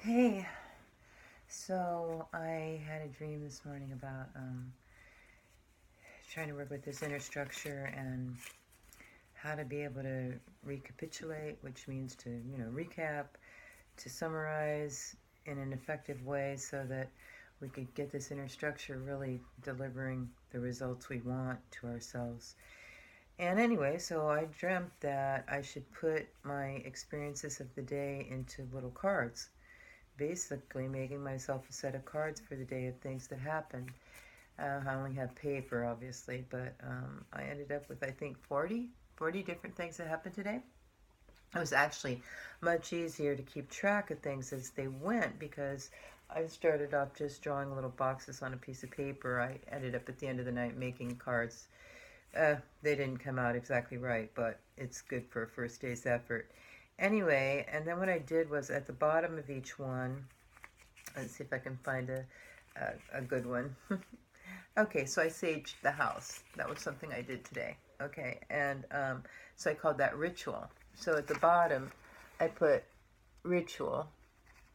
Hey, so I had a dream this morning about trying to work with this inner structure and how to be able to recapitulate, which means to, recap, to summarize in an effective way so that we could get this inner structure really delivering the results we want to ourselves. And anyway, so I dreamt that I should put my experiences of the day into little cards, basically making myself a set of cards for the day of things that happened. I only have paper, obviously, but I ended up with, I think, 40 different things that happened today. It was actually much easier to keep track of things as they went because I started off just drawing little boxes on a piece of paper. I ended up at the end of the night making cards. They didn't come out exactly right, but it's good for a first day's effort. Anyway, and then what I did was at the bottom of each one, let's see if I can find a good one. Okay, so I saged the house. That was something I did today. Okay, and so I called that ritual. So at the bottom, I put ritual.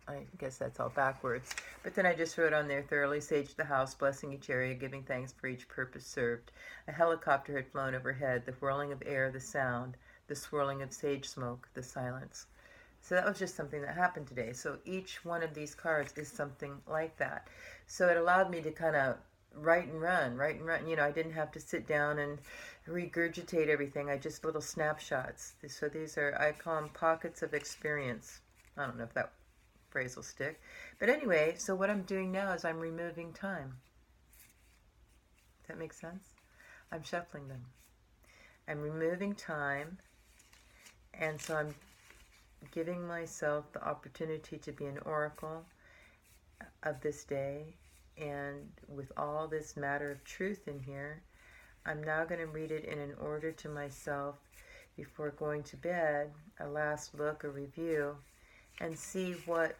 I guess that's all backwards. But then I just wrote on there, thoroughly saged the house, blessing each area, giving thanks for each purpose served. A helicopter had flown overhead, the whirling of air, the sound, the swirling of sage smoke, the silence. So that was just something that happened today. So each one of these cards is something like that. So it allowed me to kind of write and run, write and run. I didn't have to sit down and regurgitate everything. I just little snapshots. So these are, I call them pockets of experience. I don't know if that phrase will stick. But anyway, so what I'm doing now is I'm removing time. Does that make sense? I'm shuffling them. I'm removing time, and so I'm giving myself the opportunity to be an oracle of this day, and with all this matter of truth in here, I'm now going to read it in an order to myself before going to bed, a last look, a review, and see what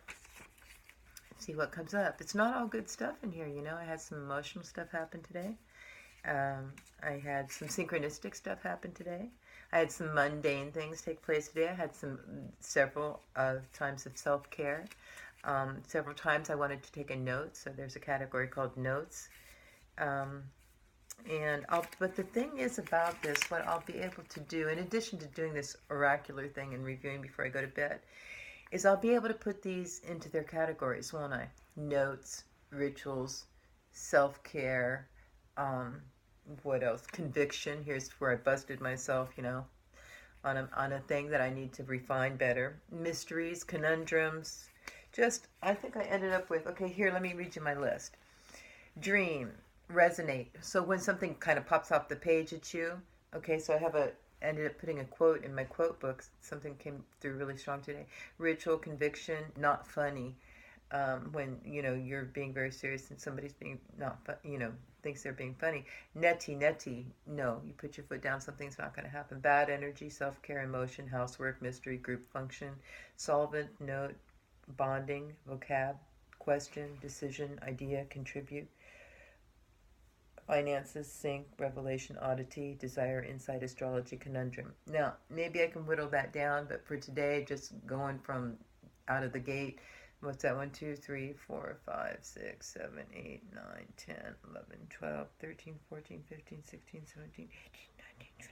comes up. It's not all good stuff in here, I had some emotional stuff happen today. I had some synchronistic stuff happen today. I had some mundane things take place today. I had several times of self-care. Several times I wanted to take a note, so there's a category called notes. But the thing is about this, what I'll be able to do, in addition to doing this oracular thing and reviewing before I go to bed, is I'll be able to put these into their categories, won't I? Notes, rituals, self-care, what else? Conviction. Here's where I busted myself, on a thing that I need to refine better. Mysteries, conundrums. I think I ended up with, okay, here, let me read you my list. Dream, resonate. So when something kind of pops off the page at you, okay, so ended up putting a quote in my quote book. Something came through really strong today. Ritual, conviction, not funny. When you're being very serious and somebody's being not thinks they're being funny. Netty, no, you put your foot down, something's not going to happen. Bad energy, self-care, emotion, housework, mystery, group function, solvent, note, bonding, vocab, question, decision, idea, contribute, finances, sync, revelation, oddity, desire, insight, astrology, conundrum. Now, maybe I can whittle that down, but for today, just going from out of the gate, what's that? 1, 2, 3, 4, 5, 6, 7, 8, 9, 10, 11, 12, 13, 14, 15, 16, 17, 18, 19, 20,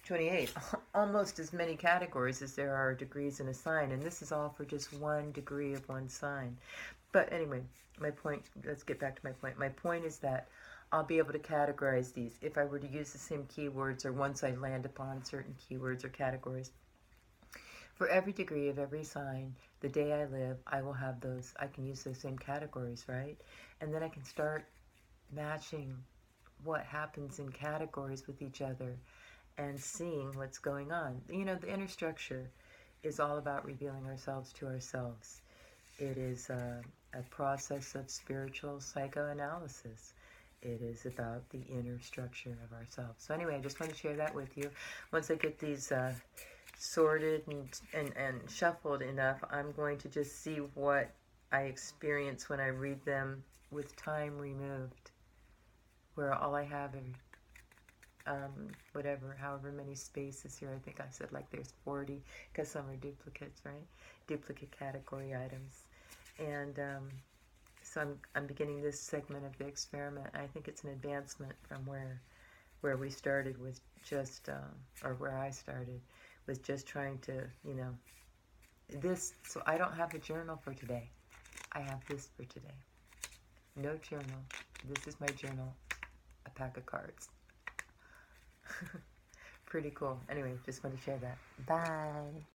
28. Almost as many categories as there are degrees in a sign, and this is all for just one degree of one sign. But anyway, my point, let's get back to my point. My point is that I'll be able to categorize these if I were to use the same keywords, or once I land upon certain keywords or categories. For every degree of every sign, the day I live, I will have those. I can use those same categories, right? And then I can start matching what happens in categories with each other and seeing what's going on. The inner structure is all about revealing ourselves to ourselves. It is a process of spiritual psychoanalysis. It is about the inner structure of ourselves. So anyway, I just want to share that with you. Once I get these sorted and shuffled enough, I'm going to just see what I experience when I read them with time removed, where all I have whatever, however many spaces here. I think I said like there's 40 because some are duplicates, right? Duplicate category items. And so I'm beginning this segment of the experiment. I think it's an advancement from where we started with just, or where I started, with just trying to, you know, this. So I don't have a journal for today. I have this for today. No journal. This is my journal. A pack of cards. Pretty cool. Anyway, just want to share that. Bye.